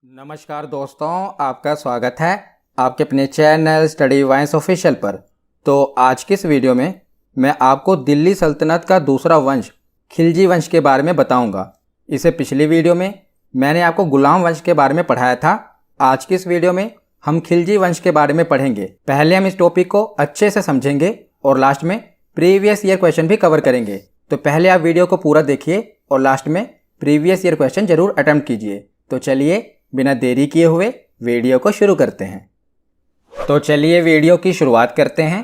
नमस्कार दोस्तों, आपका स्वागत है आपके अपने चैनल स्टडी वाइंस ऑफिशियल पर। तो आज की इस वीडियो में मैं आपको दिल्ली सल्तनत का दूसरा वंश खिलजी वंश के बारे में बताऊंगा। इसे पिछली वीडियो में मैंने आपको गुलाम वंश के बारे में पढ़ाया था। आज की इस वीडियो में हम खिलजी वंश के बारे में पढ़ेंगे। पहले हम इस टॉपिक को अच्छे से समझेंगे और लास्ट में प्रीवियस ईयर क्वेश्चन भी कवर करेंगे। तो पहले आप वीडियो को पूरा देखिए और लास्ट में प्रीवियस ईयर क्वेश्चन जरूर अटेम्प्ट कीजिए। तो चलिए बिना देरी किए हुए वीडियो को शुरू करते हैं। तो चलिए वीडियो की शुरुआत करते हैं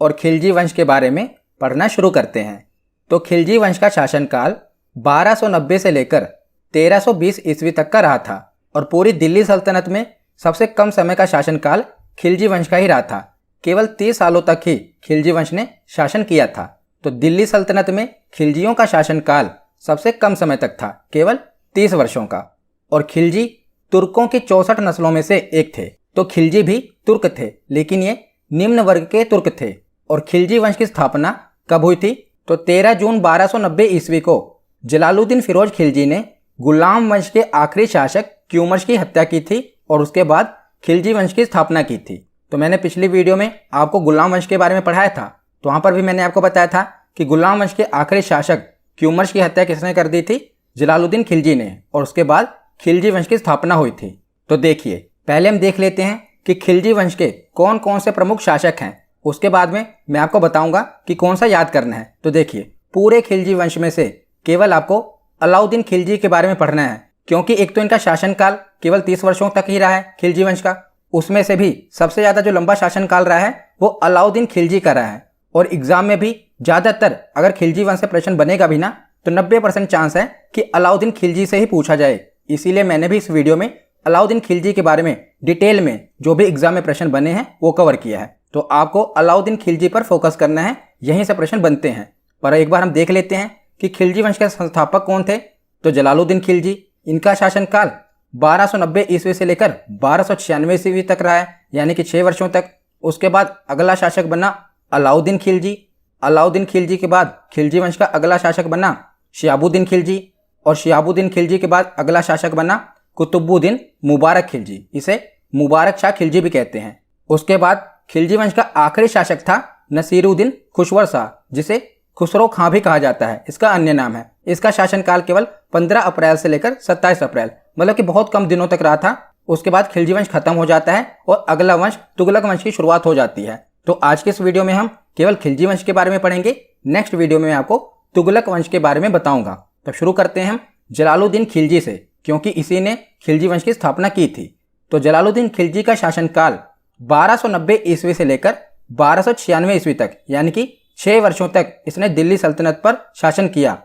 और खिलजी वंश के बारे में पढ़ना शुरू करते हैं। तो खिलजी वंश का शासनकाल 1290 से लेकर 1320 ईस्वी तक का रहा था और पूरी दिल्ली सल्तनत में सबसे कम समय का शासनकाल खिलजी वंश का ही रहा था। केवल 30 सालों तक ही खिलजी वंश ने शासन किया था। तो दिल्ली सल्तनत में खिलजियों का शासनकाल सबसे कम समय तक था, केवल 30 वर्षों का। और खिलजी तुर्कों की 64 नस्लों में से एक थे। तो खिलजी भी तुर्क थे, लेकिन ये निम्न वर्ग के तुर्क थे। और खिलजी वंश की स्थापना कब हुई थी? तो 13 जून 1290 ईस्वी को जलालुद्दीन फिरोज खिलजी ने गुलाम वंश के आखिरी शासक क्यूमर्श की हत्या की थी और उसके बाद खिलजी वंश की स्थापना की थी। तो मैंने पिछली वीडियो में आपको गुलाम वंश के बारे में पढ़ाया था। तो वहां पर भी मैंने आपको बताया था कि गुलाम वंश के आखिरी शासक क्यूमर्श की हत्या किसने कर दी थी? जलालुद्दीन खिलजी ने। और उसके बाद खिलजी वंश की स्थापना हुई थी। तो देखिए, पहले हम देख लेते हैं कि खिलजी वंश के कौन कौन से प्रमुख शासक हैं। उसके बाद में मैं आपको बताऊंगा कि कौन सा याद करना है। तो देखिए, पूरे खिलजी वंश में से केवल आपको अलाउद्दीन खिलजी के बारे में पढ़ना है, क्योंकि एक तो इनका शासनकाल केवल 30 वर्षों तक ही रहा है खिलजी वंश का। उसमें से भी सबसे ज्यादा जो लंबा शासनकाल रहा है वो अलाउद्दीन खिलजी का रहा है। और एग्जाम में भी ज्यादातर अगर खिलजी वंश से प्रश्न बनेगा भी ना, तो 90% चांस है कि अलाउद्दीन खिलजी से ही पूछा जाए। इसीलिए मैंने भी इस वीडियो में अलाउद्दीन खिलजी के बारे में डिटेल में जो भी एग्जाम में प्रश्न बने हैं वो कवर किया है। तो आपको अलाउद्दीन खिलजी पर फोकस करना है, यहीं से प्रश्न बनते हैं। पर एक बार हम देख लेते हैं कि खिलजी वंश के संस्थापक कौन थे। तो जलालुद्दीन खिलजी, इनका शासनकाल 1290 ईस्वी से लेकर 1296 ईस्वी तक रहा है, यानी कि 6 वर्षों तक। उसके बाद अगला शासक बना अलाउद्दीन खिलजी। अलाउद्दीन खिलजी के बाद खिलजी वंश का अगला शासक बना शिहाबुद्दीन खिलजी। और शिहाबुद्दीन खिलजी के बाद अगला शासक बना कुतुबुद्दीन मुबारक खिलजी। इसे मुबारक शाह खिलजी भी कहते हैं। उसके बाद खिलजी वंश का आखिरी शासक था नसीरुद्दीन खुशवर शाह, जिसे खुसरो खां भी कहा जाता है, इसका अन्य नाम है। इसका शासनकाल केवल 15 अप्रैल से लेकर 27 अप्रैल, मतलब कि बहुत कम दिनों तक रहा था। उसके बाद खिलजी वंश खत्म हो जाता है और अगला वंश तुगलक वंश की शुरुआत हो जाती है। तो आज के इस वीडियो में हम केवल खिलजी वंश के बारे में पढ़ेंगे। नेक्स्ट वीडियो में मैं आपको तुगलक वंश के बारे में बताऊंगा। तो शुरू करते हैं हम जलालुद्दीन खिलजी से, क्योंकि इसी ने खिलजी वंश की स्थापना की थी। तो जलालुद्दीन खिलजी का शासनकाल 1290 ईस्वी से लेकर 1296 ईस्वी तक, यानी कि 6 वर्षों तक इसने दिल्ली सल्तनत पर शासन किया।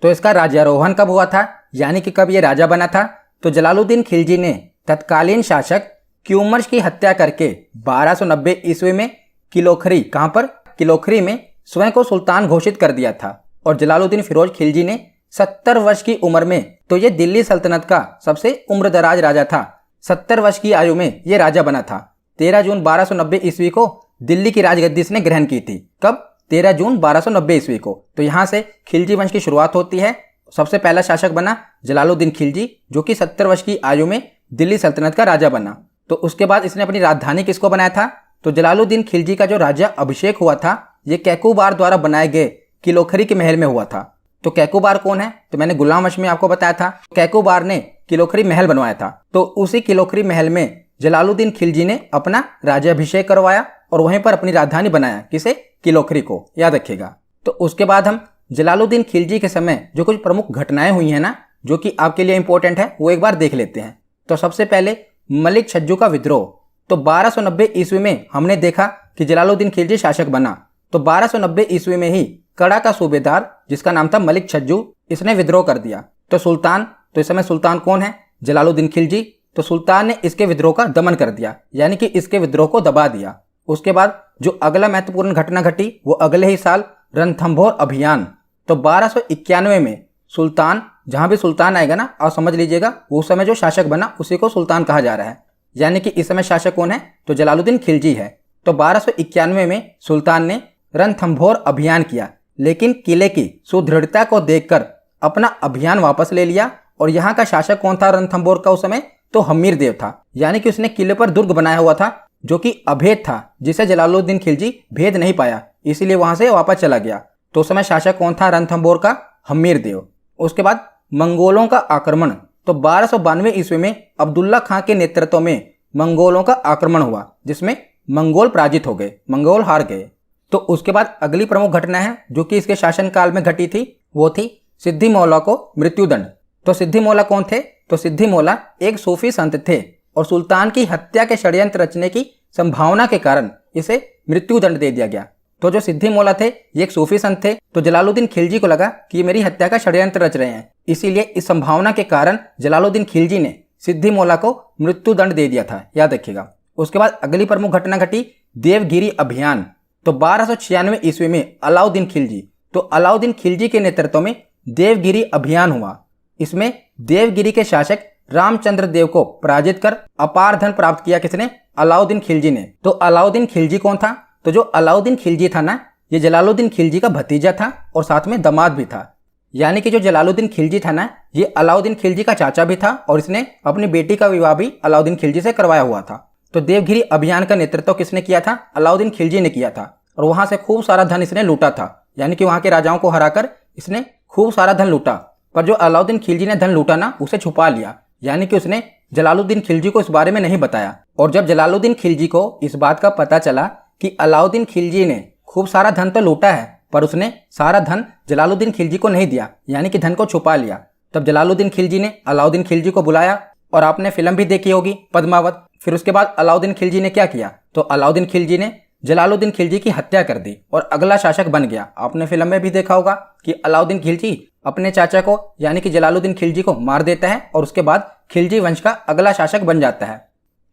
तो इसका राज्यारोहण कब हुआ था, यानी कि कब ये राजा बना था? तो जलालुद्दीन खिलजी ने तत्कालीन शासक क्यूमर्श की हत्या करके 1290 ईस्वी में किलोखरी, कहां पर? किलोखरी में स्वयं को सुल्तान घोषित कर दिया था। और जलालुद्दीन फिरोज खिलजी ने 70 वर्ष की उम्र में, तो ये दिल्ली सल्तनत का सबसे उम्रदराज राजा था। 70 वर्ष की आयु में ये राजा बना था। 13 जून 1290 ईस्वी को दिल्ली की राजगद्दी इसने ग्रहण की थी। कब? 13 जून 1290 ईस्वी को। तो यहाँ से खिलजी वंश की शुरुआत होती है। सबसे पहला शासक बना जलालुद्दीन खिलजी, जो कि 70 वर्ष की आयु में दिल्ली सल्तनत का राजा बना। तो उसके बाद इसने अपनी राजधानी किसको बनाया था? तो जलालुद्दीन खिलजी का जो राज्य अभिषेक हुआ था, ये कैकुबार द्वारा बनाए गए किलोखरी के महल में हुआ था। तो कैकुबार कौन है? तो मैंने गुलाम वंश में आपको बताया था, कैकुबार ने किलोखरी महल बनवाया था। तो उसी किलोखरी महल में जलालुद्दीन खिलजी ने अपना राज्याभिषेक करवाया और वहीं पर अपनी राजधानी बनाया। किसे? किलोखरी को, याद रखिएगा। तो उसके बाद हम जलालुद्दीन खिलजी के समय जो कुछ प्रमुख घटनाएं हुई हैं ना, जो कि आपके लिए इंपॉर्टेंट है, वो एक बार देख लेते हैं। तो सबसे पहले मलिक छज्जू का विद्रोह। तो 1290 ईस्वी में हमने देखा कि जलालुद्दीन खिलजी शासक बना। तो 1290 ईस्वी में ही कड़ा का सूबेदार, जिसका नाम था मलिक छज्जू, इसने विद्रोह कर दिया। तो सुल्तान, तो इस समय सुल्तान कौन है? जलालुद्दीन खिलजी। तो सुल्तान ने इसके विद्रोह का दमन कर दिया, यानी कि इसके विद्रोह को दबा दिया। उसके बाद जो अगला महत्वपूर्ण घटना घटी वो अगले ही साल रणथंभौर अभियान। तो 1291 में सुल्तान, जहां भी सुल्तान आएगा ना, आप समझ लीजिएगा उस समय जो शासक बना उसी को सुल्तान कहा जा रहा है। यानी कि इस समय शासक कौन है? तो जलालुद्दीन खिलजी है। तो 1291 में सुल्तान ने रणथंभौर अभियान किया, लेकिन किले की सुदृढ़ता को देखकर अपना अभियान वापस ले लिया। और यहाँ का शासक कौन था रणथंभौर का उस समय? तो हमीर देव था, यानी कि उसने किले पर दुर्ग बनाया हुआ था जो कि अभेद था, जिसे जलालुद्दीन खिलजी भेद नहीं पाया, इसीलिए वहां से वापस चला गया। तो उस समय शासक कौन था रणथंभौर का? हमीर देव। उसके बाद मंगोलों का आक्रमण, तो 1292 ईस्वी में अब्दुल्ला खां के नेतृत्व में मंगोलों का आक्रमण हुआ, जिसमें मंगोल पराजित हो गए, मंगोल हार गए। तो उसके बाद अगली प्रमुख घटना है जो कि इसके शासनकाल में घटी थी, वो थी सिद्धिमौला को मृत्युदंड। तो सिद्धिमौला कौन थे? तो सिद्धिमौला एक सूफी संत थे और सुल्तान की हत्या के षड्यंत्र रचने की संभावना के कारण इसे मृत्युदंड दे दिया गया। तो जो सिद्धिमौला थे ये एक सूफी संत थे, तो जलालुद्दीन खिलजी को लगा कि ये मेरी हत्या का षड्यंत्र रच रहे हैं, इसीलिए इस संभावना के कारण जलालुद्दीन खिलजी ने सिद्धिमौला को मृत्युदंड दे दिया था, याद रखिएगा। उसके बाद अगली प्रमुख घटना घटी देवगिरी अभियान। तो 1296 ईस्वी में अलाउद्दीन खिलजी, तो अलाउद्दीन खिलजी के नेतृत्व में देवगिरी अभियान हुआ। इसमें देवगिरी के शासक रामचंद्र देव को पराजित कर अपार धन प्राप्त किया। किसने? अलाउद्दीन खिलजी ने। तो अलाउद्दीन खिलजी कौन था? तो जो अलाउद्दीन खिलजी था ना, ये जलालुद्दीन खिलजी का भतीजा था और साथ में दामाद भी था, यानी कि जो जलालुद्दीन खिलजी था ना, ये अलाउद्दीन खिलजी का चाचा भी था और इसने अपनी बेटी का विवाह भी अलाउद्दीन खिलजी से करवाया हुआ था। तो देवगिरी अभियान का नेतृत्व किसने किया था? अलाउद्दीन खिलजी ने किया था और वहां से खूब सारा धन इसने लूटा था, यानी कि वहां के राजाओं को हराकर इसने खूब सारा धन लूटा। पर जो अलाउद्दीन खिलजी ने धन लूटा ना, उसे छुपा लिया, यानी कि उसने जलालुद्दीन खिलजी को इस बारे में नहीं बताया। और जब जलालुद्दीन खिलजी को इस बात का पता चला कि अलाउद्दीन खिलजी ने खूब सारा धन तो लूटा है, पर उसने सारा धन जलालुद्दीन खिलजी को नहीं दिया, यानी कि धन को छुपा लिया, तब जलालुद्दीन खिलजी ने अलाउद्दीन खिलजी को बुलाया। और आपने फिल्म भी देखी होगी पद्मावत। फिर उसके बाद अलाउद्दीन खिलजी ने क्या किया? तो अलाउद्दीन खिलजी ने जलालुद्दीन खिलजी की हत्या कर दी और अगला शासक बन गया। आपने फिल्म में भी देखा होगा कि अलाउद्दीन खिलजी अपने चाचा को यानी कि जलालुद्दीन खिलजी को मार देता है और उसके बाद खिलजी वंश का अगला शासक बन जाता है।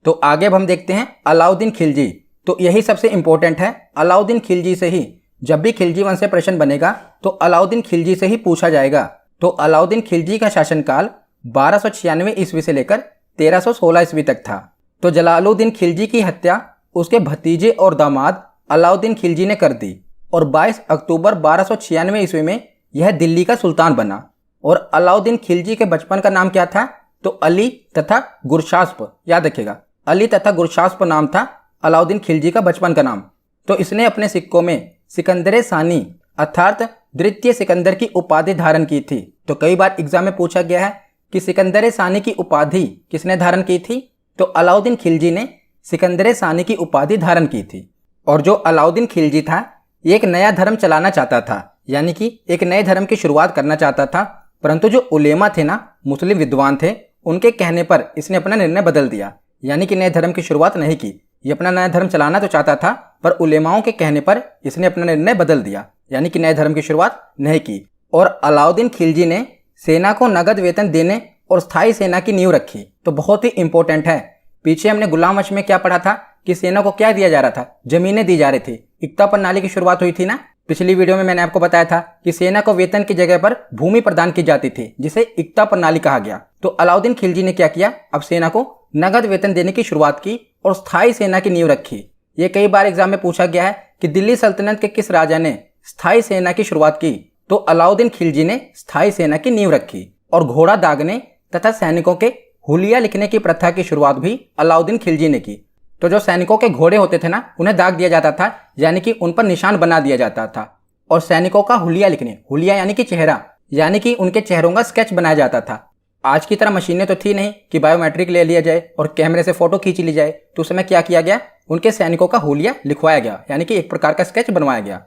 तो आगे अब हम देखते हैं अलाउद्दीन खिलजी। तो यही सबसे इंपॉर्टेंट है, अलाउद्दीन खिलजी से ही जब भी खिलजी वंश से प्रश्न बनेगा तो अलाउद्दीन खिलजी से ही पूछा जाएगा। तो अलाउद्दीन खिलजी का शासनकाल 1296 ईस्वी से लेकर 1316 ईस्वी तक था। तो जलालुद्दीन खिलजी की हत्या उसके भतीजे और दामाद अलाउद्दीन खिलजी ने कर दी और 22 अक्टूबर 1296 ईस्वी में यह दिल्ली का सुल्तान बना। और अलाउद्दीन खिलजी के बचपन का नाम क्या था? तो अली तथा गुरशास्प, याद रखिएगा, अली तथा गुरशास्प नाम था अलाउद्दीन खिलजी का बचपन का नाम। तो इसने अपने सिक्कों में सिकंदर सानी अर्थात द्वितीय सिकंदर की उपाधि धारण की थी। तो कई बार एग्जाम में पूछा गया है कि सिकंदर सानी की उपाधि किसने धारण की थी? तो अलाउद्दीन खिलजी ने सिकंदर सानी की उपाधि धारण की थी। और जो अलाउद्दीन खिलजी था ये एक नया धर्म चलाना चाहता था, यानी कि एक नए धर्म की शुरुआत करना चाहता था, परंतु जो उलेमा थे ना, मुस्लिम विद्वान थे, उनके कहने पर इसने अपना निर्णय बदल दिया, यानी कि नए धर्म की शुरुआत नहीं की। ये अपना नया धर्म चलाना तो चाहता था, पर उलेमाओं के कहने पर इसने अपना निर्णय बदल दिया, यानी कि नए धर्म की शुरुआत नहीं की। और अलाउद्दीन खिलजी ने सेना को नगद वेतन देने और स्थायी सेना की नींव रखी। तो बहुत ही इंपॉर्टेंट है। पीछे हमने गुलाम वंश में क्या पढ़ा था कि सेना को क्या दिया जा रहा था? जमीनें दी जा रही थी। इक्ता प्रणाली की शुरुआत हुई थी ना, पिछली वीडियो में मैंने आपको बताया था कि सेना को वेतन की जगह पर भूमि प्रदान की जाती थी, जिसे इक्ता प्रणाली कहा गया। तो अलाउद्दीन खिलजी ने क्या किया? अब सेना को नगद वेतन देने की शुरुआत की और स्थायी सेना की नींव रखी। ये कई बार एग्जाम में पूछा गया है कि दिल्ली सल्तनत के किस राजा ने स्थायी सेना की शुरुआत की? तो अलाउद्दीन खिलजी ने स्थायी सेना की नींव रखी। और घोड़ा दागने तथा सैनिकों के हुलिया लिखने की प्रथा की शुरुआत भी अलाउद्दीन खिलजी ने की। तो जो सैनिकों के घोड़े होते थे ना, उन्हें दाग दिया जाता था, यानी कि उन पर निशान बना दिया जाता था। और सैनिकों का हुलिया लिखने, हुलिया यानी कि चेहरा, यानी कि उनके चेहरों का स्केच बनाया जाता था। आज की तरह मशीनें तो थी नहीं कि बायोमेट्रिक ले लिया जाए और कैमरे से फोटो खींच ली जाए। तो उस समय क्या किया गया? उनके सैनिकों का हुलिया लिखवाया गया, यानी कि एक प्रकार का स्केच बनवाया गया।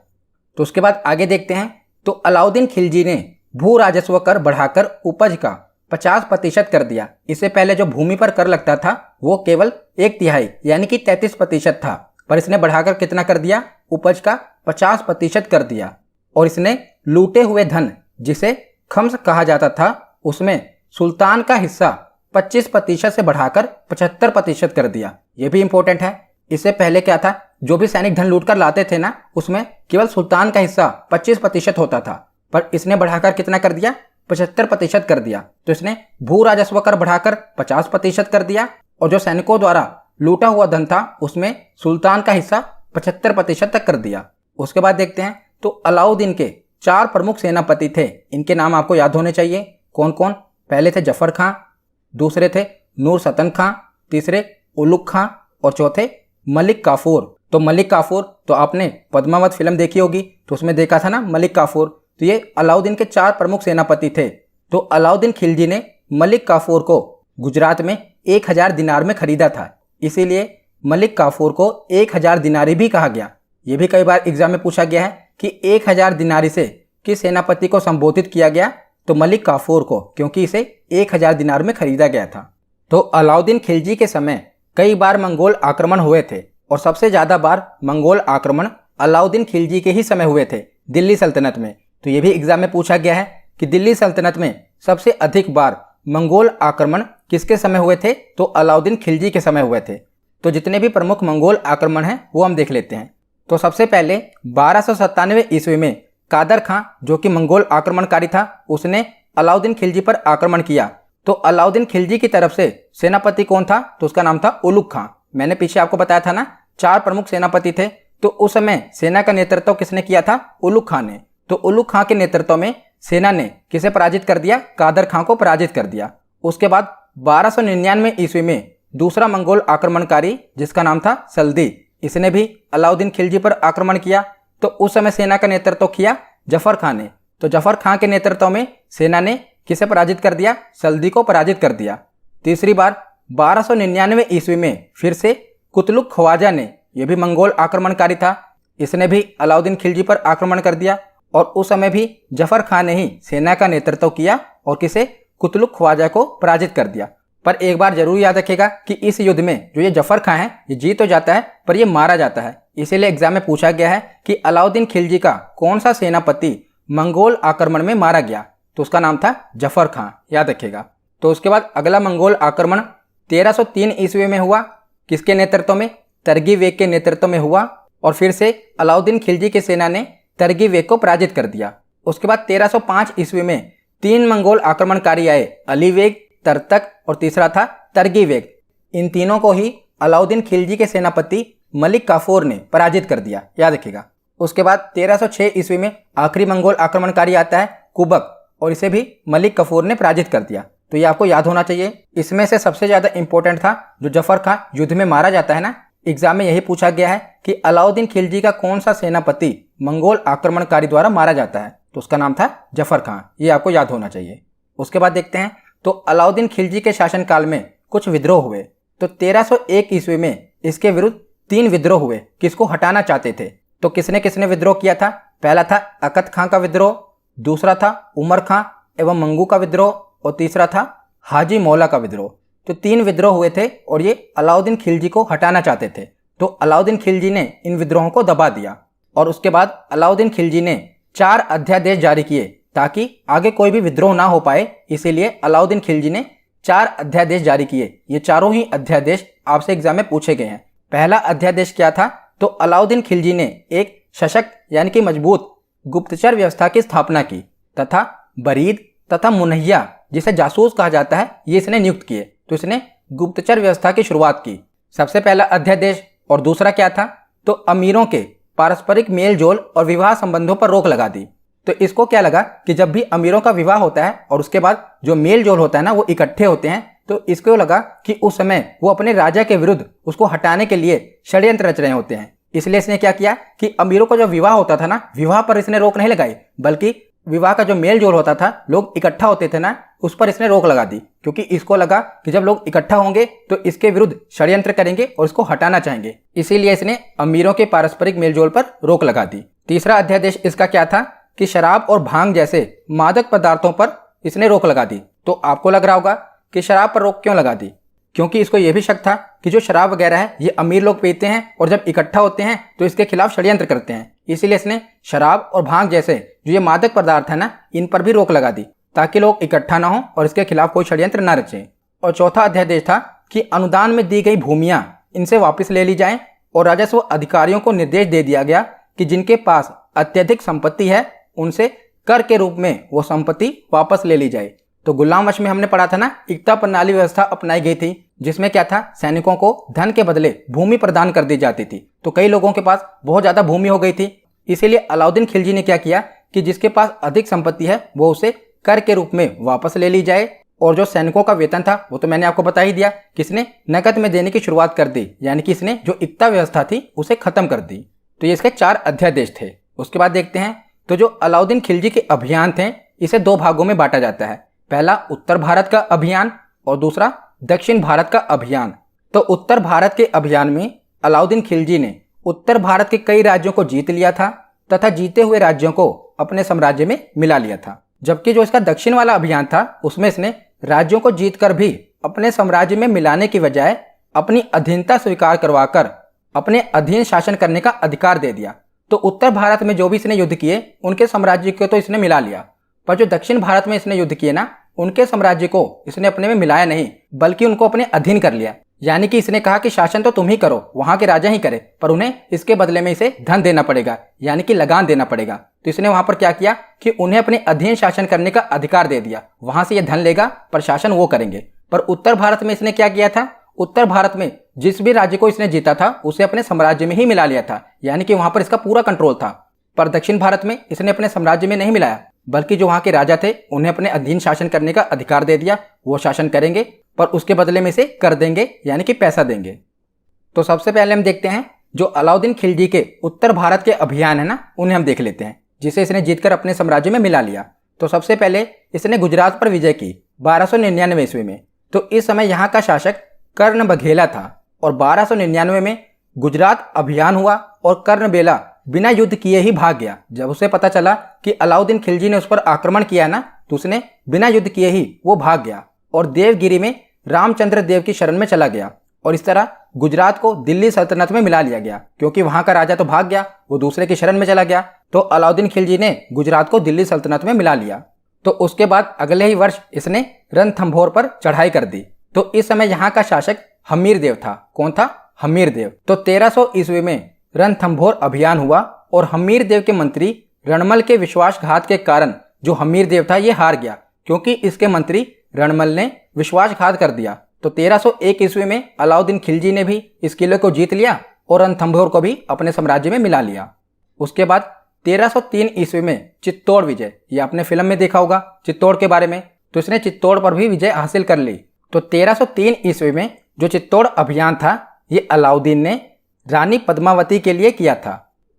तो उसके बाद आगे देखते हैं। तो अलाउद्दीन खिलजी ने भू राजस्व कर बढ़ाकर उपज का 50% कर दिया। इससे पहले जो भूमि पर कर लगता था वो केवल 1/3 यानी कि 33% था, पर इसने बढ़ाकर कितना कर दिया? उपज का 50% कर दिया। और इसने लूटे हुए धन, जिसे खम्स कहा जाता था, उसमें सुल्तान का हिस्सा 25% से बढ़ाकर 75% कर दिया। यह भी इंपॉर्टेंट है। इससे पहले क्या था? जो भी सैनिक धन लूट कर लाते थे ना, उसमें केवल सुल्तान का हिस्सा 25% होता था, पर इसने बढ़ाकर कितना कर दिया? 75% कर दिया। तो इसने भू राजस्व कर बढ़ाकर 50% कर दिया और जो सैनिकों द्वारा लूटा हुआ धन था उसमें सुल्तान का हिस्सा 75% तक कर दिया। उसके बाद देखते हैं। तो अलाउद्दीन के 4 प्रमुख सेनापति थे, इनके नाम आपको याद होने चाहिए। कौन कौन? पहले थे जफर खां, दूसरे थे नूर सतन खां, तीसरे उलुग खां और चौथे मलिक काफूर। तो मलिक काफूर तो आपने पद्मावत फिल्म देखी होगी, तो उसमें देखा था ना मलिक काफूर। तो ये अलाउद्दीन के 4 प्रमुख सेनापति थे। तो अलाउद्दीन खिलजी ने मलिक काफूर को गुजरात में 1000 दिनार में खरीदा था, इसीलिए मलिक काफूर को 1000 दिनारी भी कहा गया। ये भी कई बार एग्जाम में पूछा गया है कि 1000 दिनारी से किस सेनापति को संबोधित किया गया, तो मलिक काफूर को, क्योंकि इसे 1000 दिनार में खरीदा गया था। तो अलाउद्दीन खिलजी के समय कई बार मंगोल आक्रमण हुए थे और सबसे ज़्यादा बार मंगोल आक्रमण अलाउद्दीन खिलजी के ही समय हुए थे दिल्ली सल्तनत में। तो ये भी एग्जाम में पूछा गया है कि दिल्ली सल्तनत में सबसे अधिक बार मंगोल आक्रमण किसके समय हुए थे, तो अलाउद्दीन खिलजी के समय हुए थे। तो जितने भी प्रमुख मंगोल आक्रमण हैं वो हम देख लेते हैं। तो सबसे पहले 1297 ईस्वी में कादर खां, जो कि मंगोल आक्रमणकारी था, उसने अलाउद्दीन खिलजी पर आक्रमण किया। तो अलाउद्दीन खिलजी की तरफ से सेनापति कौन था, तो उसका नाम था उलुग खां। मैंने पीछे आपको बताया था ना 4 प्रमुख सेनापति थे, तो उस समय सेना का नेतृत्व किसने किया था, उलुग खां ने। तो उलुग खां के नेतृत्व में सेना ने किसे पराजित कर दिया, कादर खां को पराजित कर दिया। उसके बाद 1299 ईस्वी में दूसरा मंगोल आक्रमणकारी, जिसका नाम था सल्दी, इसने भी अलाउद्दीन खिलजी पर आक्रमण किया। तो उस समय सेना का नेतृत्व किया जफर खां ने। तो जफर खां के नेतृत्व में सेना ने किसे पराजित कर दिया, सल्दी को पराजित कर दिया। तीसरी बार 1299 ईस्वी में फिर से कुतलुक ख्वाजा ने, यह भी मंगोल आक्रमणकारी था, इसने भी अलाउद्दीन खिलजी पर आक्रमण कर दिया। और उस समय भी जफर खां ने ही सेना का नेतृत्व किया और किसे, कुतलुक ख्वाजा को पराजित कर दिया। पर एक बार जरूर याद रखिएगा कि इस युद्ध में जो ये जफर खां है, ये जीत तो जाता है पर ये मारा जाता है। इसीलिए एग्जाम में पूछा गया है कि अलाउद्दीन खिलजी का कौन सा सेनापति मंगोल आक्रमण में मारा गया, तो उसका नाम था जफर खां, याद रखिएगा। तो उसके बाद अगला मंगोल आक्रमण 1303 ईस्वी में हुआ, किसके नेतृत्व में, तरगी बेग के नेतृत्व में हुआ। और फिर से अलाउद्दीन खिलजी की सेना ने तरगी बेग को पराजित कर दिया। उसके बाद 1305 ईस्वी में 3 मंगोल आक्रमणकारी आए, अली बेग, तरतक और तीसरा था तरगी बेग। इन तीनों को ही अलाउद्दीन खिलजी के सेनापति मलिक काफूर ने पराजित कर दिया, याद रखिएगा। उसके बाद 1306 ईस्वी में आखिरी मंगोल आक्रमणकारी आता है कुबक, और इसे भी मलिक काफूर ने पराजित कर दिया। तो ये आपको याद होना चाहिए। इसमें से सबसे ज्यादा इंपॉर्टेंट था जो जफर खां युद्ध में मारा जाता है ना, एग्जाम में यही पूछा गया है कि अलाउद्दीन खिलजी का कौन सा सेनापति मंगोल आक्रमणकारी द्वारा मारा जाता है, तो उसका नाम था जफर खां। ये आपको याद होना चाहिए। उसके बाद देखते हैं, तो अलाउद्दीन खिलजी के शासनकाल में कुछ विद्रोह हुए। तो 1301 ईस्वी में इसके विरुद्ध 3 विद्रोह हुए, किसको हटाना चाहते थे। तो किसने किसने विद्रोह किया था, पहला था अकत खां का विद्रोह, दूसरा था उमर खां एवं मंगू का विद्रोह, और तीसरा था हाजी मौला का विद्रोह। तो 3 विद्रोह हुए थे और ये अलाउद्दीन खिलजी को हटाना चाहते थे। तो अलाउद्दीन खिलजी ने इन विद्रोहों को दबा दिया और उसके बाद अलाउद्दीन खिलजी ने 4 अध्यादेश जारी किए ताकि आगे कोई भी विद्रोह ना हो पाए। इसीलिए अलाउद्दीन खिलजी ने 4 अध्यादेश जारी किए। ये चारों ही अध्यादेश आपसे एग्जाम में पूछे गए हैं। पहला अध्यादेश क्या था, तो अलाउद्दीन खिलजी ने एक सशक्त यानी कि मजबूत गुप्तचर व्यवस्था की स्थापना की तथा बरीद तथा मुनहिया, जिसे जासूस कहा जाता है, ये इसने नियुक्त किए। तो इसने गुप्तचर व्यवस्था की शुरुआत की, सबसे पहला अध्यादेश। और दूसरा क्या था, तो अमीरों के पारस्परिक मेल जोल और विवाह संबंधों पर रोक लगा दी। तो इसको क्या लगा कि जब भी अमीरों का विवाह होता है और उसके बाद जो मेल जोल होता है ना, वो इकट्ठे होते हैं, तो इसको लगा कि उस समय वो अपने राजा के विरुद्ध उसको हटाने के लिए षड्यंत्र रच रहे होते हैं। इसलिए इसने क्या किया कि अमीरों को जब विवाह होता था ना, विवाह पर इसने रोक नहीं लगाई, बल्कि विवाह का जो मेल जोल होता था, लोग इकट्ठा होते थे ना, उस पर इसने रोक लगा दी। क्योंकि इसको लगा कि जब लोग इकट्ठा होंगे तो इसके विरुद्ध षड्यंत्र करेंगे और इसको हटाना चाहेंगे। इसीलिए इसने अमीरों के पारस्परिक मेलजोल पर रोक लगा दी। तीसरा अध्यादेश इसका क्या था कि शराब और भांग जैसे मादक पदार्थों पर इसने रोक लगा दी। तो आपको लग रहा होगा कि शराब पर रोक क्यों लगा दी, क्योंकि इसको यह भी शक था कि जो शराब वगैरह है ये अमीर लोग पीते हैं और जब इकट्ठा होते हैं तो इसके खिलाफ षड्यंत्र करते हैं। इसीलिए इसने शराब और भांग जैसे जो ये मादक पदार्थ है ना, इन पर भी रोक लगा दी ताकि लोग इकट्ठा ना हो और इसके खिलाफ कोई षड्यंत्र न रचे। और चौथा अध्यादेश था कि अनुदान में दी गई भूमियां इनसे वापस ले ली जाएं और राजस्व अधिकारियों को निर्देश दे दिया गया कि जिनके पास अत्यधिक संपत्ति है उनसे कर के रूप में वो संपत्ति वापस ले ली जाए। तो गुलाम वश में हमने पढ़ा था ना, एकता प्रणाली व्यवस्था अपनाई गई थी, जिसमें क्या था, सैनिकों को धन के बदले भूमि प्रदान कर दी जाती थी। तो कई लोगों के पास बहुत ज्यादा भूमि हो गई थी, इसीलिए अलाउद्दीन खिलजी ने क्या किया कि जिसके पास अधिक संपत्ति है वो उसे कर के रूप में वापस ले ली जाए और जो सैनिकों का वेतन था वो तो मैंने आपको बता ही दिया, किसने नकद में देने की शुरुआत कर दी, यानी कि इसने जो एकता व्यवस्था थी उसे खत्म कर दी। तो ये इसके 4 अध्यादेश थे। उसके बाद देखते हैं तो जो अलाउद्दीन खिलजी के अभियान थे इसे 2 भागों में बांटा जाता है। पहला उत्तर भारत का अभियान और दूसरा दक्षिण भारत का अभियान। तो उत्तर भारत के अभियान में अलाउद्दीन खिलजी ने उत्तर भारत के कई राज्यों को जीत लिया था तथा जीते हुए राज्यों को अपने साम्राज्य में मिला लिया था। जबकि जो इसका दक्षिण वाला अभियान था उसमें इसने राज्यों को जीतकर भी अपने साम्राज्य में मिलाने की बजाय अपनी अधीनता स्वीकार करवाकर अपने अधीन शासन करने का अधिकार दे दिया। तो उत्तर भारत में जो भी इसने युद्ध किए उनके साम्राज्य को तो इसने मिला लिया, पर जो दक्षिण भारत में इसने युद्ध किए ना उनके साम्राज्य को इसने अपने में मिलाया नहीं, बल्कि उनको अपने अधीन कर लिया। यानी कि इसने कहा कि शासन तो तुम ही करो, वहां के राजा ही करे, पर उन्हें इसके बदले में इसे धन देना पड़ेगा, यानी कि लगान देना पड़ेगा। तो इसने वहां पर क्या किया कि उन्हें अपने अधीन शासन करने का अधिकार दे दिया। वहां से ये धन लेगा पर शासन वो करेंगे। पर उत्तर भारत में इसने क्या किया था, उत्तर भारत में जिस भी राज्य को इसने जीता था उसे अपने साम्राज्य में ही मिला लिया था, यानी कि वहां पर इसका पूरा कंट्रोल था। पर दक्षिण भारत में इसने अपने साम्राज्य में नहीं मिलाया, बल्कि जो वहां के राजा थे उन्हें अपने अधीन शासन करने का अधिकार दे दिया। वो शासन करेंगे पर उसके बदले में इसे कर देंगे, यानी कि पैसा देंगे। तो सबसे पहले हम देखते हैं जो अलाउद्दीन खिलजी के उत्तर भारत के अभियान है ना, उन्हें हम देख लेते हैं, जिसे इसने जीतकर अपने साम्राज्य में मिला लिया। तो सबसे पहले इसने गुजरात पर विजय की 1299 ईस्वी में। तो इस समय यहाँ का शासक कर्ण बघेला था और 1299 में गुजरात अभियान हुआ और कर्णबेला बिना युद्ध किए ही भाग गया। जब उसे पता चला कि अलाउद्दीन खिलजी ने उस पर आक्रमण किया ना, तो उसने बिना युद्ध किए ही वो भाग गया और देवगिरी में रामचंद्र देव की शरण में चला गया। और इस तरह गुजरात को दिल्ली सल्तनत में मिला लिया गया, क्योंकि वहां का राजा तो भाग गया, वो दूसरे की शरण में चला गया। तो अलाउद्दीन खिलजी ने गुजरात को दिल्ली सल्तनत में मिला लिया। तो उसके बाद अगले ही वर्ष इसने रणथंभौर पर चढ़ाई कर दी। तो इस समय यहाँ का शासक हमीर देव था। कौन था? हमीर देव। तो 1300 ईस्वी में रणथंभौर अभियान हुआ और हमीर देव के मंत्री रणमल के विश्वासघात के कारण जो हमीर देव था ये हार गया, क्योंकि इसके मंत्री रणमल ने विश्वासघात कर दिया। तो 1301 ईस्वी में अलाउद्दीन खिलजी ने भी इस किले को जीत लिया और रणथंभौर को भी अपने साम्राज्य में मिला लिया। उसके बाद 1303 ईस्वी में चित्तौड़ विजय, ये आपने फिल्म में देखा होगा चित्तौड़ के बारे में। तो इसने चित्तौड़ पर भी विजय हासिल कर ली। तो 1303 ईस्वी में जो चित्तौड़ अभियान था ये अलाउद्दीन ने रानी पद्मावती के लिए किया था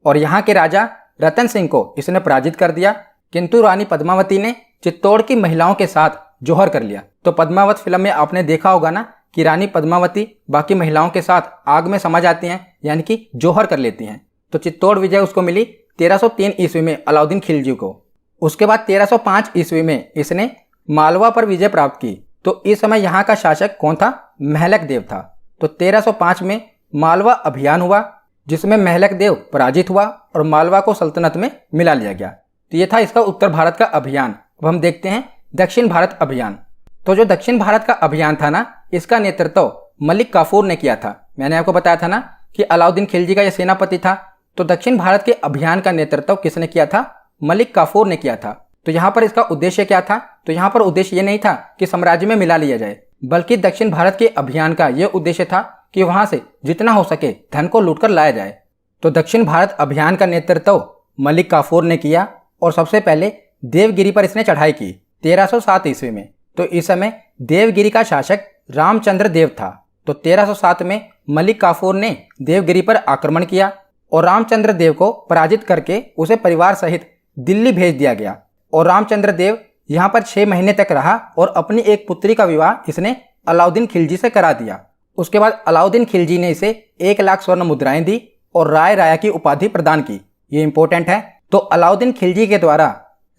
और यहाँ के राजा रतन सिंह को इसने पराजित कर दिया। किंतु रानी पद्मावती ने चित्तौड़ की महिलाओं के साथ जोहर कर लिया। तो पद्मावत फिल्म में आपने देखा होगा ना कि रानी पद्मावती बाकी महिलाओं के साथ आग में समा जाती हैं, यानी कि जोहर कर लेती हैं। तो चित्तौड़ विजय उसको मिली 1303 ईस्वी में अलाउद्दीन खिलजी को। उसके बाद 1305 ईस्वी में इसने मालवा पर विजय प्राप्त की। तो इस समय यहाँ का शासक कौन था? महलक देव था। तो 1305 में मालवा अभियान हुआ, जिसमें महलक देव पराजित हुआ और मालवा को सल्तनत में मिला लिया गया। तो ये था इसका उत्तर भारत का अभियान। अब हम देखते हैं दक्षिण भारत अभियान। तो जो दक्षिण भारत का अभियान था ना, इसका नेतृत्व मलिक काफूर ने किया था। मैंने आपको बताया था ना कि अलाउद्दीन खिलजी का यह सेनापति था। तो दक्षिण भारत के अभियान का नेतृत्व किसने किया था? मलिक काफूर ने किया था। तो यहाँ पर इसका उद्देश्य क्या था? तो यहाँ पर उद्देश्य ये नहीं था कि साम्राज्य में मिला लिया जाए, बल्कि दक्षिण भारत के अभियान का यह उद्देश्य था कि वहां से जितना हो सके धन को लूटकर लाया जाए। तो दक्षिण भारत अभियान का नेतृत्व मलिक काफूर ने किया और सबसे पहले देवगिरी पर इसने चढ़ाई की 1307 ईस्वी में। तो इस समय देवगिरी का शासक रामचंद्र देव था। तो 1307 में मलिक काफूर ने देवगिरी पर आक्रमण किया और रामचंद्र देव को पराजित करके उसे परिवार सहित दिल्ली भेज दिया गया। और रामचंद्र देव यहाँ पर 6 महीने तक रहा और अपनी एक पुत्री का विवाह इसने अलाउद्दीन खिलजी से करा दिया। उसके बाद अलाउद्दीन खिलजी ने इसे 1 लाख स्वर्ण मुद्राएं दी और राय राया की उपाधि प्रदान की। ये इंपॉर्टेंट है। तो अलाउद्दीन खिलजी के द्वारा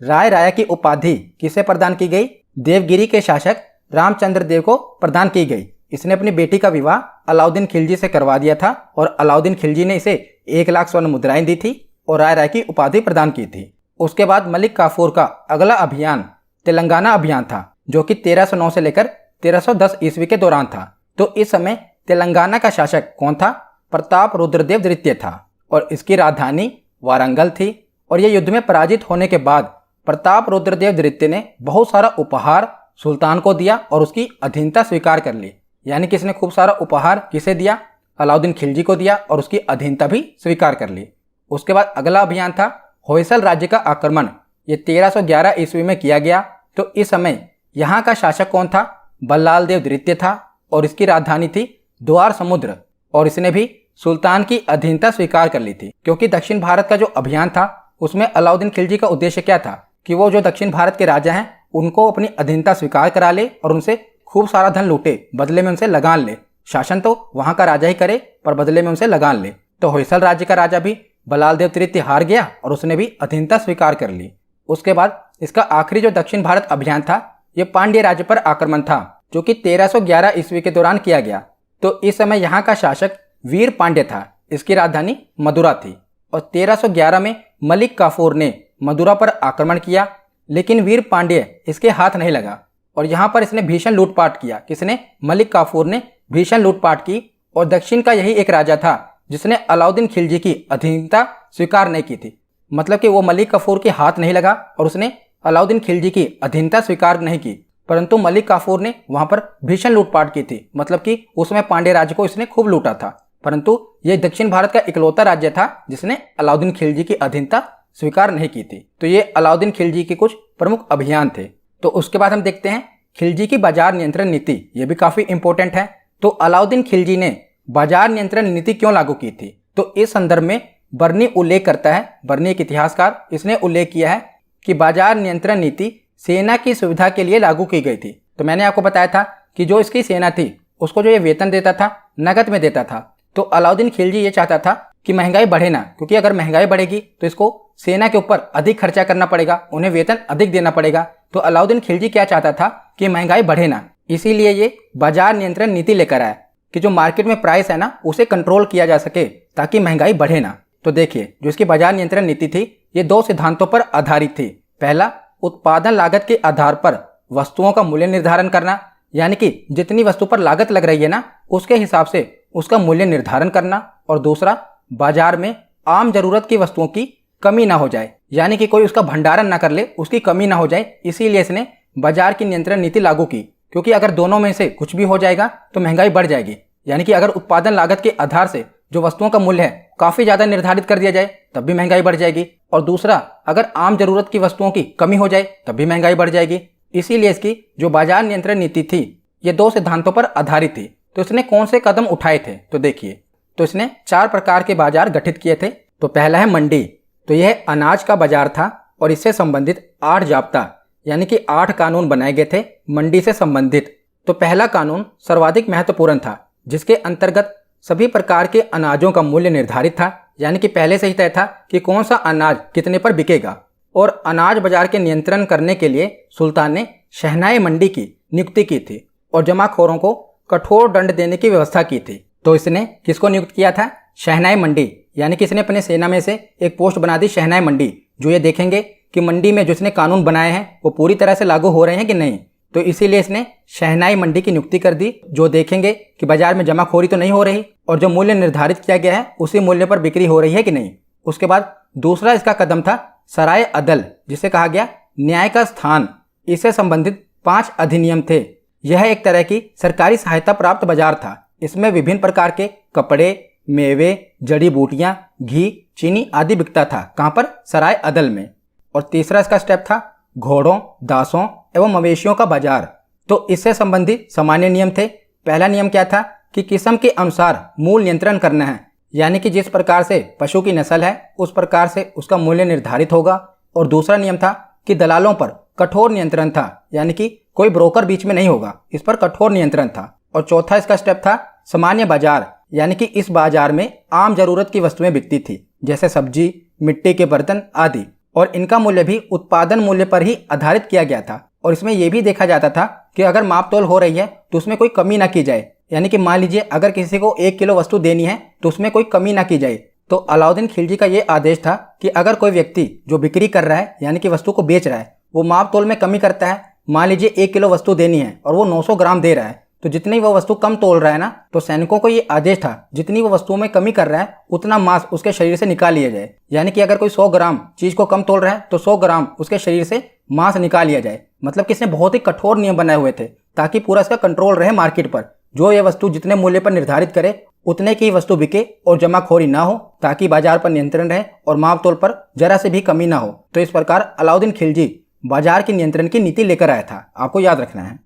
राय राया की उपाधि किसे प्रदान की गई? देवगिरी के शासक रामचंद्र देव को प्रदान की गई। इसने अपनी बेटी का विवाह अलाउद्दीन खिलजी से करवा दिया था और अलाउद्दीन खिलजी ने इसे 1 लाख स्वर्ण मुद्राएं दी थी और राय राय की उपाधि प्रदान की थी। उसके बाद मलिक काफूर का अगला अभियान तेलंगाना अभियान था, जो कि 1309 से लेकर 1310 ईस्वी के दौरान था। तो इस समय तेलंगाना का शासक कौन था? प्रताप रुद्रदेव द्वितीय था और इसकी राजधानी वारंगल थी। और यह युद्ध में पराजित होने के बाद प्रताप रुद्रदेव द्वितीय ने बहुत सारा उपहार सुल्तान को दिया और उसकी अधीनता स्वीकार कर ली। यानी कि इसने खूब सारा उपहार किसे दिया? अलाउद्दीन खिलजी को दिया और उसकी अधीनता भी स्वीकार कर ली। उसके बाद अगला अभियान था होयसल राज्य का आक्रमण। ये 1311 ईस्वी में किया गया। तो इस समय यहाँ का शासक कौन था? बल्लाल देव द्वितीय था और इसकी राजधानी थी द्वार समुद्र। और इसने भी सुल्तान की अधीनता स्वीकार कर ली थी, क्योंकि दक्षिण भारत का जो अभियान था उसमें अलाउद्दीन खिलजी का उद्देश्य क्या था कि वो जो दक्षिण भारत के राजा हैं उनको अपनी अधीनता स्वीकार करा ले और उनसे खूब सारा धन लूटे, बदले में उनसे लगान ले। शासन तो वहां का राजा ही करे पर बदले में उनसे लगान ले। तो होयसल राज्य का राजा भी बल्लाल देव तृतीय हार गया और उसने भी अधीनता स्वीकार कर ली। उसके बाद इसका आखिरी जो दक्षिण भारत अभियान था ये पांड्य राज्य पर आक्रमण था, जो कि 1311 ईस्वी के दौरान किया गया। तो इस समय यहाँ का शासक वीर पांड्य था, इसकी राजधानी मदुरा थी। और 1311 में मलिक काफूर ने मदुरा पर आक्रमण किया, लेकिन वीर पांड्य इसके हाथ नहीं लगा और यहाँ पर इसने भीषण लूटपाट किया। किसने? मलिक काफूर ने भीषण लूटपाट की। और दक्षिण का यही एक राजा था जिसने अलाउद्दीन खिलजी की अधीनता स्वीकार नहीं की थी। मतलब कि वो मलिक काफूर के हाथ नहीं लगा और उसने अलाउद्दीन खिलजी की अधीनता स्वीकार नहीं की, परंतु मलिक काफूर ने वहां पर भीषण लूटपाट की थी। मतलब कि उसमें पांड्य राज्य को इसने खूब लूटा था, परंतु ये दक्षिण भारत का इकलौता राज्य था जिसने अलाउद्दीन खिलजी की अधीनता स्वीकार नहीं की थी। तो ये अलाउद्दीन खिलजी के कुछ प्रमुख अभियान थे। तो उसके बाद हम देखते हैं खिलजी की बाजार नियंत्रण नीति। ये भी काफी इंपॉर्टेंट है। तो अलाउद्दीन खिलजी ने बाजार नियंत्रण नीति क्यों लागू की थी? तो इस संदर्भ में बर्नी उल्लेख करता है, बर्नी एक इतिहासकार, इसने उल्लेख किया है कि बाजार नियंत्रण नीति सेना की सुविधा के लिए लागू की गई थी। तो मैंने आपको बताया था कि जो इसकी सेना थी उसको जो ये वेतन देता था नकद में देता था। तो अलाउद्दीन खिलजी ये चाहता था कि महंगाई बढ़े ना, क्योंकि अगर महंगाई बढ़ेगी तो इसको सेना के ऊपर अधिक खर्चा करना पड़ेगा, उन्हें वेतन अधिक देना पड़ेगा। तो अलाउद्दीन खिलजी क्या चाहता था कि महंगाई बढ़े ना, इसीलिए ये बाजार नियंत्रण नीति लेकर आया कि जो मार्केट में प्राइस है ना उसे कंट्रोल किया जा सके ताकि महंगाई बढ़े ना। तो देखिए जो इसकी बाजार नियंत्रण नीति थी ये 2 सिद्धांतों पर आधारित थी। पहला, उत्पादन लागत के आधार पर वस्तुओं का मूल्य निर्धारण करना, यानी कि जितनी वस्तु पर लागत लग रही है ना उसके हिसाब से उसका मूल्य निर्धारण करना। और दूसरा, बाजार में आम जरूरत की वस्तुओं की कमी ना हो जाए, यानी कि कोई उसका भंडारण ना कर ले, उसकी कमी ना हो जाए। इसीलिए इसने बाजार की नियंत्रण नीति लागू की, क्योंकि अगर दोनों में से कुछ भी हो जाएगा तो महंगाई बढ़ जाएगी। यानी कि अगर उत्पादन लागत के आधार से जो वस्तुओं का मूल्य है काफी ज्यादा निर्धारित कर दिया जाए तब भी महंगाई बढ़ जाएगी, और दूसरा, अगर आम जरूरत की वस्तुओं की कमी हो जाए तब भी महंगाई बढ़ जाएगी। इसीलिए इसकी जो बाजार नियंत्रण नीति थी ये 2 सिद्धांतों पर आधारित थी। तो इसने कौन से कदम उठाए थे? तो देखिए, तो इसने 4 प्रकार के बाजार गठित किए थे। तो पहला है मंडी। तो यह अनाज का बाजार था और इससे संबंधित 8 जाब्ता यानी कि 8 कानून बनाए गए थे मंडी से संबंधित। तो पहला कानून सर्वाधिक महत्वपूर्ण था, जिसके अंतर्गत सभी प्रकार के अनाजों का मूल्य निर्धारित था, यानी कि पहले से ही तय था कि कौन सा अनाज कितने पर बिकेगा। और अनाज बाजार के नियंत्रण करने के लिए सुल्तान ने शहनाई मंडी की नियुक्ति की थी और जमाखोरों को कठोर दंड देने की व्यवस्था की थी। तो इसने किसको नियुक्त किया था? शहनाई मंडी, यानी कि इसने अपने सेना में से एक पोस्ट बना दी शहनाई मंडी, जो ये देखेंगे कि मंडी में जो इसने कानून बनाए हैं वो पूरी तरह से लागू हो रहे हैं कि नहीं। तो इसीलिए इसने शहनाई मंडी की नियुक्ति कर दी, जो देखेंगे कि बाजार में जमाखोरी तो नहीं हो रही और जो मूल्य निर्धारित किया गया है उसी मूल्य पर बिक्री हो रही है कि नहीं। उसके बाद दूसरा इसका कदम था सराय अदल, जिसे कहा गया न्याय का स्थान। इससे संबंधित 5 अधिनियम थे। यह एक तरह की सरकारी सहायता प्राप्त बाजार था। इसमें विभिन्न प्रकार के कपड़े, मेवे, जड़ी बूटियां, घी, चीनी आदि बिकता था। कहाँ पर? सराय अदल में। और तीसरा इसका स्टेप था घोड़ों, दासों एवं मवेशियों का बाजार। तो इससे संबंधित सामान्य नियम थे। पहला नियम क्या था कि किस्म के अनुसार मूल्य नियंत्रण करना है, यानी कि जिस प्रकार से पशु की नस्ल है उस प्रकार से उसका मूल्य निर्धारित होगा। और दूसरा नियम था कि दलालों पर कठोर नियंत्रण था, यानी कि कोई ब्रोकर बीच में नहीं होगा, इस पर कठोर नियंत्रण था। और चौथा इसका स्टेप था सामान्य बाजार, यानी कि इस बाजार में आम जरूरत की वस्तुएं बिकती थी, जैसे सब्जी, मिट्टी के बर्तन आदि, और इनका मूल्य भी उत्पादन मूल्य पर ही आधारित किया गया था। और इसमें यह भी देखा जाता था कि अगर मापतोल हो रही है तो उसमें कोई कमी ना की जाए, यानी कि मान लीजिए अगर किसी को 1 किलो वस्तु देनी है तो उसमें कोई कमी ना की जाए। तो अलाउद्दीन खिलजी का ये आदेश था कि अगर कोई व्यक्ति जो बिक्री कर रहा है, यानी कि वस्तु को बेच रहा है, वो मापतोल में कमी करता है, मान लीजिए 1 किलो वस्तु देनी है और वो 900 ग्राम दे रहा है, तो जितनी वो वस्तु कम तोल रहा है ना, तो सैनिकों को ये आदेश था जितनी वो वस्तुओं में कमी कर रहा है उतना मांस उसके शरीर से निकाल लिया जाए। यानी कि अगर कोई 100 ग्राम चीज को कम तोल रहा है तो 100 ग्राम उसके शरीर से मांस निकाल लिया जाए। मतलब कि इसने बहुत ही कठोर नियम बनाए हुए थे ताकि पूरा इसका कंट्रोल रहे मार्केट पर। जो ये वस्तु जितने मूल्य पर निर्धारित करे उतने की वस्तु बिके और जमाखोरी ना हो, ताकि बाजार पर नियंत्रण रहे और माप तोल पर जरा से भी कमी ना हो। तो इस प्रकार अलाउद्दीन खिलजी बाजार के नियंत्रण की नीति लेकर आया था, आपको याद रखना है।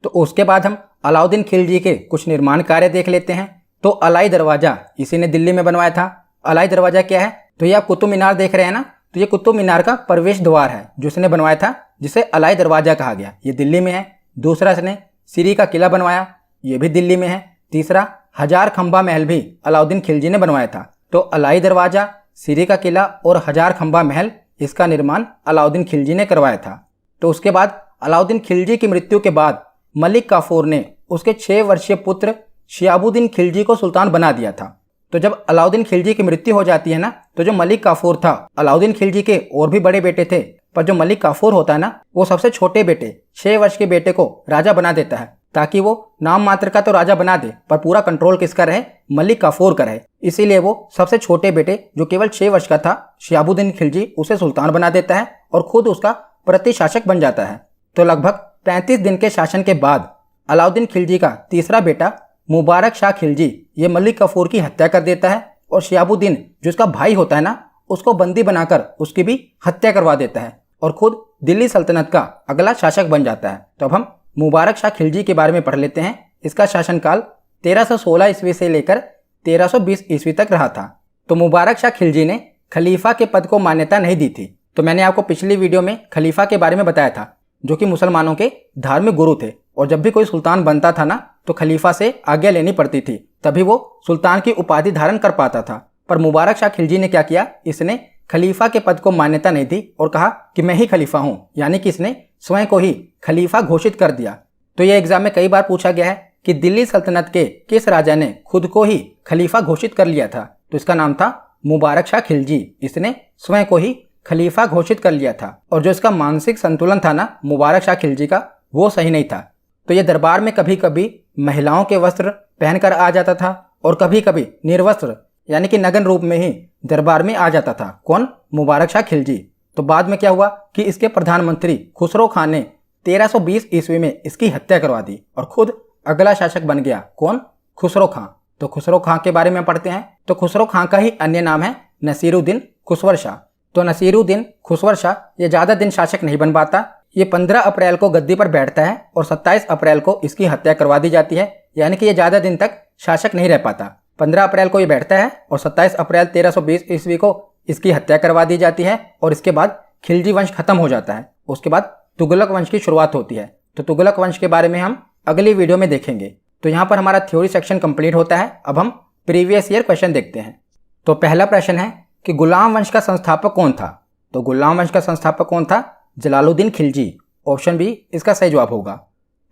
तो उसके बाद हम अलाउद्दीन खिलजी के कुछ निर्माण कार्य देख लेते हैं। तो अलाई दरवाज़ा इसी ने दिल्ली में बनवाया था। अलाई दरवाज़ा क्या है? तो ये आप कुतुब मीनार देख रहे हैं ना, तो ये कुतुब मीनार का प्रवेश द्वार है जो इसने बनवाया था, जिसे अलाई दरवाज़ा कहा गया। ये दिल्ली में है। दूसरा इसने सीरी का किला बनवाया, ये भी दिल्ली में है। तीसरा हजार खंबा महल भी अलाउद्दीन खिलजी ने बनवाया था। तो अलाई दरवाज़ा, सीरी का किला और हजार खंबा महल, इसका निर्माण अलाउद्दीन खिलजी ने करवाया था। तो उसके बाद अलाउद्दीन खिलजी की मृत्यु के बाद मलिक काफूर ने उसके 6 वर्षीय पुत्र शिहाबुद्दीन खिलजी को सुल्तान बना दिया था। तो जब अलाउद्दीन खिलजी की मृत्यु हो जाती है ना, तो जो मलिक काफूर था, अलाउद्दीन खिलजी के और भी बड़े बेटे थे, पर जो मलिक काफूर होता है ना, वो सबसे छोटे बेटे 6 वर्ष के बेटे को राजा बना देता है, ताकि वो नाम मात्र का तो राजा बना दे पर पूरा कंट्रोल किसका रहे? मलिक काफूर का रहे। इसीलिए वो सबसे छोटे बेटे जो केवल 6 वर्ष का था, शिहाबुद्दीन खिलजी, उसे सुल्तान बना देता है और खुद उसका प्रतिशासक बन जाता है। तो लगभग 35 दिन के शासन के बाद अलाउद्दीन खिलजी का तीसरा बेटा मुबारक शाह खिलजी ये मलिक काफूर की हत्या कर देता है और शिहाबुद्दीन जो उसका भाई होता है ना, उसको बंदी बनाकर उसकी भी हत्या करवा देता है और खुद दिल्ली सल्तनत का अगला शासक बन जाता है। तो अब हम मुबारक शाह खिलजी के बारे में पढ़ लेते हैं। इसका शासनकाल 1316 ईस्वी से लेकर 1320 ईस्वी तक रहा था। तो मुबारक शाह खिलजी ने खलीफा के पद को मान्यता नहीं दी थी। तो मैंने आपको पिछली वीडियो में खलीफा के बारे में बताया था, जो कि मुसलमानों के धार्मिक गुरु थे, और जब भी कोई सुल्तान बनता था ना, तो खलीफा से आज्ञा लेनी पड़ती थी, तभी वो सुल्तान की उपाधि धारण कर पाता था। पर मुबारक शाह खिलजी ने क्या किया? इसने खलीफा के पद को मान्यता नहीं दी और कहा कि मैं ही खलीफा हूं, यानी कि इसने स्वयं को ही खलीफा घोषित कर दिया। तो ये एग्जाम में कई बार पूछा गया है कि दिल्ली सल्तनत के किस राजा ने खुद को ही खलीफा घोषित कर लिया था? तो इसका नाम था मुबारक शाह खिलजी। इसने स्वयं को ही खलीफा घोषित कर लिया था, और जो इसका मानसिक संतुलन था ना मुबारक शाह खिलजी का, वो सही नहीं था। तो ये दरबार में कभी कभी महिलाओं के वस्त्र पहनकर आ जाता था और कभी कभी निर्वस्त्र यानी कि नग्न रूप में ही दरबार में आ जाता था। कौन? मुबारक शाह खिलजी। तो बाद में क्या हुआ कि इसके प्रधानमंत्री खुसरो खान ने 1320 ईस्वी में इसकी हत्या करवा दी और खुद अगला शासक बन गया। कौन? खुसरो खां। तो खुसरो खां के बारे में पढ़ते हैं। तो खुसरो खां का ही अन्य नाम है नसीरुद्दीन खुसवर शाह। तो नसीरुद्दीन खुसवर शाह ये ज़्यादा दिन शासक नहीं बन पाता। ये 15 अप्रैल को गद्दी पर बैठता है और 27 अप्रैल को इसकी हत्या करवा दी जाती है, यानी कि ये ज़्यादा दिन तक शासक नहीं रह पाता। 15 अप्रैल को ये बैठता है और 27 अप्रैल 1320 ईस्वी को इसकी हत्या करवा दी जाती है, और इसके बाद खिलजी वंश खत्म हो जाता है। उसके बाद तुगलक वंश की शुरुआत होती है। तो तुगलक वंश के बारे में हम अगली वीडियो में देखेंगे। तो यहाँ पर हमारा थ्योरी सेक्शन कंप्लीट होता है। अब हम प्रीवियस ईयर क्वेश्चन देखते हैं। तो पहला प्रश्न है कि गुलाम वंश का संस्थापक कौन था? तो गुलाम वंश का संस्थापक कौन था? जलालुद्दीन खिलजी। ऑप्शन बी इसका सही जवाब होगा।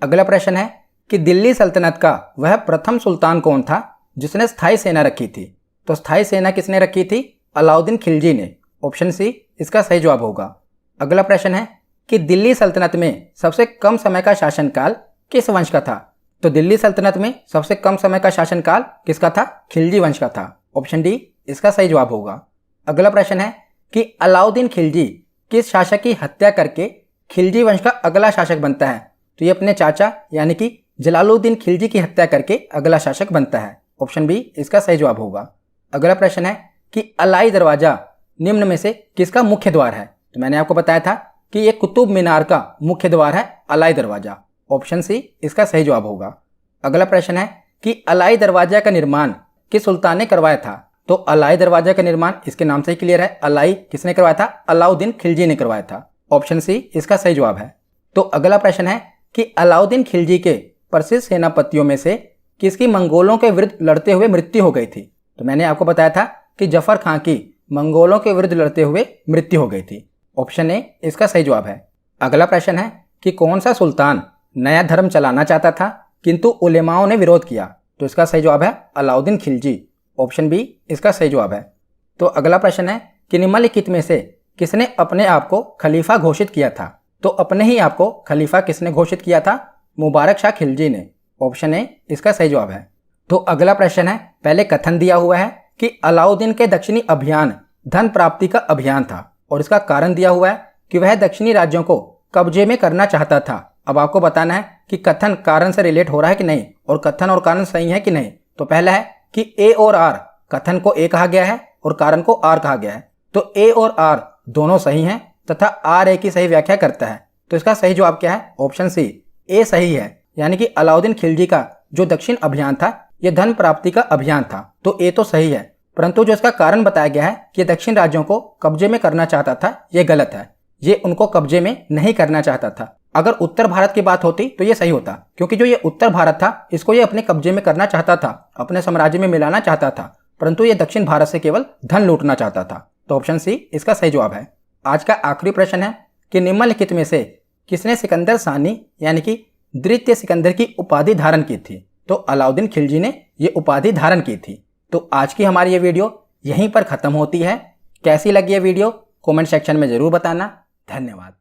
अगला प्रश्न है कि दिल्ली सल्तनत का वह प्रथम सुल्तान कौन था जिसने स्थायी सेना रखी थी? तो स्थायी सेना किसने रखी थी? अलाउद्दीन खिलजी ने। ऑप्शन सी इसका सही जवाब होगा। अगला प्रश्न है कि दिल्ली सल्तनत में सबसे कम समय का शासनकाल किस वंश का था? तो दिल्ली सल्तनत में सबसे कम समय का शासनकाल किसका था? खिलजी वंश का था। ऑप्शन डी इसका सही जवाब होगा। अगला प्रश्न है कि अलाउद्दीन खिलजी किस शासक की हत्या करके खिलजी वंश का अगला शासक बनता है? तो ये अपने चाचा यानी कि जलालुद्दीन खिलजी की हत्या करके अगला शासक बनता है। ऑप्शन बी इसका सही जवाब होगा। अगला प्रश्न है कि अलाई दरवाजा निम्न में से किसका मुख्य द्वार है? तो मैंने आपको बताया था कि ये कुतुब मीनार का मुख्य द्वार है अलाई दरवाजा। ऑप्शन सी इसका सही जवाब होगा। अगला प्रश्न है कि अलाई दरवाजा का निर्माण किस सुल्तान ने करवाया था? तो अलाई दरवाजा का निर्माण इसके नाम से ही क्लियर है। अलाई किसने करवाया था? अलाउद्दीन खिलजी ने करवाया था। ऑप्शन सी इसका सही जवाब है। तो अगला प्रश्न है कि अलाउद्दीन खिलजी के प्रसिद्ध सेनापतियों में से किसकी मंगोलों के विरुद्ध लड़ते हुए मृत्यु हो गई थी? तो मैंने आपको बताया था कि जफर खां की मंगोलों के विरुद्ध लड़ते हुए मृत्यु हो गई थी। ऑप्शन ए इसका सही जवाब है। अगला प्रश्न है कि कौन सा सुल्तान नया धर्म चलाना चाहता था किंतु उलेमाओं ने विरोध किया? तो इसका सही जवाब है अलाउद्दीन खिलजी। ऑप्शन बी इसका सही जवाब है। तो अगला प्रश्न है कि निम्नलिखित में से किसने अपने आप को खलीफा घोषित किया था? तो अपने ही आप को खलीफा किसने घोषित किया था? मुबारक शाह खिलजी ने। ऑप्शन ए इसका सही जवाब है। तो अगला प्रश्न है, पहले कथन दिया हुआ है कि अलाउद्दीन के दक्षिणी अभियान धन प्राप्ति का अभियान था, और इसका कारण दिया हुआ है कि वह दक्षिणी राज्यों को कब्जे में करना चाहता था। अब आपको बताना है कि कथन कारण से रिलेट हो रहा है कि नहीं, और कथन और कारण सही है कि नहीं। तो पहला है कि ए और आर, कथन को ए कहा गया है और कारण को आर कहा गया है। तो ए और आर दोनों सही हैं, तथा आर ए की सही व्याख्या करता है। तो इसका सही जवाब क्या है? ऑप्शन सी, ए सही है। यानी कि अलाउद्दीन खिलजी का जो दक्षिण अभियान था यह धन प्राप्ति का अभियान था। तो ए तो सही है, परंतु जो इसका कारण बताया गया है कि दक्षिण राज्यों को कब्जे में करना चाहता था, यह गलत है। ये उनको कब्जे में नहीं करना चाहता था। अगर उत्तर भारत की बात होती तो ये सही होता, क्योंकि जो ये उत्तर भारत था इसको ये अपने कब्जे में करना चाहता था, अपने साम्राज्य में मिलाना चाहता था, परंतु ये दक्षिण भारत से केवल धन लूटना चाहता था। तो ऑप्शन सी इसका सही जवाब है। आज का आखिरी प्रश्न है कि निम्नलिखित में से किसने सिकंदर सानी यानी कि द्वितीय सिकंदर की उपाधि धारण की थी? तो अलाउद्दीन खिलजी ने ये उपाधि धारण की थी। तो आज की हमारी ये वीडियो यहीं पर खत्म होती है। कैसी लगी ये वीडियो कमेंट सेक्शन में जरूर बताना। धन्यवाद।